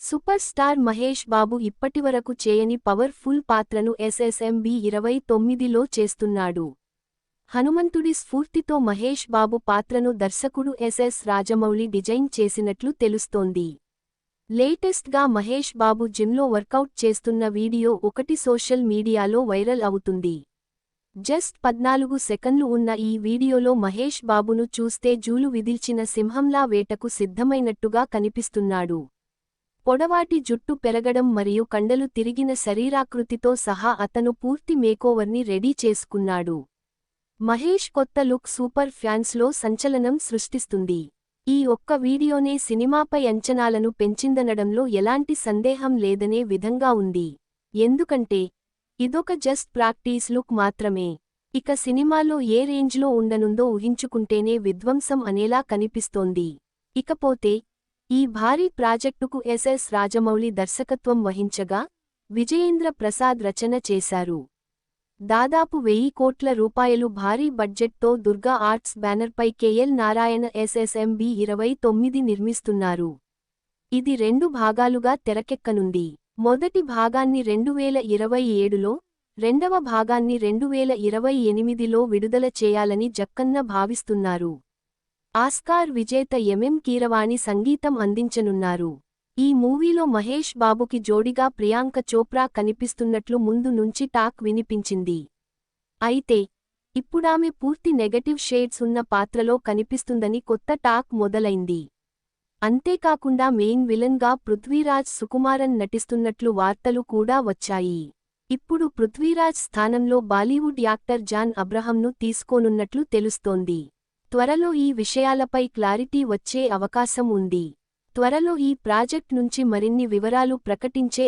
Super star Mahesh Babu ఇప్పటివరకు చేయని power full పాత్రను ఎస్ఎస్ఎంబి 29లో చేస్తున్నాడు. హనుమంతుడి స్ఫూర్తితో మహేష్ బాబు పాత్రను దర్శకుడు ఎస్ఎస్ రాజమౌళి డిజైన్ చేసినట్లు తెలుస్తోంది. లేటెస్ట్గా మహేష్ బాబు జిమ్లో వర్కౌట్ చేస్తున్న వీడియో ఒకటి సోషల్ మీడియాలో వైరల్ అవుతుంది. జస్ట్ 14 సెకన్లు ఉన్న ఈ వీడియోలో మహేష్ బాబును చూస్తే జూలు విదిల్చిన సింహంలా వేటకు సిద్ధమైనట్టుగా కనిపిస్తున్నాడు. పొడవాటి జుట్టు పెరగడం మరియు కండలు తిరిగిన శరీరాకృతితో సహా అతను పూర్తి మేకోవర్ని రెడీ చేసుకున్నాడు. మహేష్ కొత్త లుక్ సూపర్ ఫ్యాన్స్లో సంచలనం సృష్టిస్తుంది. ఈ ఒక్క వీడియోనే సినిమాపై అంచనాలను పెంచిందనడంలో ఎలాంటి సందేహం లేదనే విధంగా ఉంది. ఎందుకంటే ఇదొక జస్ట్ ప్రాక్టీస్ లుక్ మాత్రమే. ఇక సినిమాలో ఏ రేంజ్లో ఉండనుందో ఊహించుకుంటేనే విధ్వంసం అనేలా కనిపిస్తోంది. ఇకపోతే ఈ భారీ ప్రాజెక్టుకు ఎస్ఎస్ రాజమౌళి దర్శకత్వం వహించగా, విజయేంద్ర ప్రసాద్ రచన చేశారు. దాదాపు 1000 కోట్ల రూపాయలు భారీ బడ్జెట్తో దుర్గా ఆర్ట్స్ బ్యానర్పై కేఎల్ నారాయణ ఎస్ఎస్ఎంబి 29 నిర్మిస్తున్నారు. ఇది 2 భాగాలుగా తెరకెక్కనుంది. మొదటి భాగాన్ని 2027లో, రెండవ భాగాన్ని 2028లో విడుదల చేయాలని జక్కన్న భావిస్తున్నారు. ఆస్కార్ విజేత ఎంఎం కీరవాణి సంగీతం అందించనున్నారు. ఈ మూవీలో మహేష్ బాబుకి జోడిగా ప్రియాంక చోప్రా కనిపిస్తున్నట్లు ముందు నుంచి టాక్ వినిపించింది. అయితే ఇప్పుడామె పూర్తి నెగటివ్ షేడ్స్ ఉన్న పాత్రలో కనిపిస్తుందని కొత్త టాక్ మొదలైంది. అంతేకాకుండా మెయిన్ విలన్గా పృథ్వీరాజ్ సుకుమారన్ నటిస్తున్నట్లు వార్తలు కూడా వచ్చాయి. ఇప్పుడు పృథ్వీరాజ్ స్థానంలో బాలీవుడ్ యాక్టర్ జాన్ అబ్రహంను తీసుకోనున్నట్లు తెలుస్తోంది. త్వరలో ఈ విషయాలపై క్లారిటీ వచ్చే అవకాశం ఉంది. త్వరలో ఈ ప్రాజెక్ట్ నుంచి మరిన్ని వివరాలు ప్రకటించే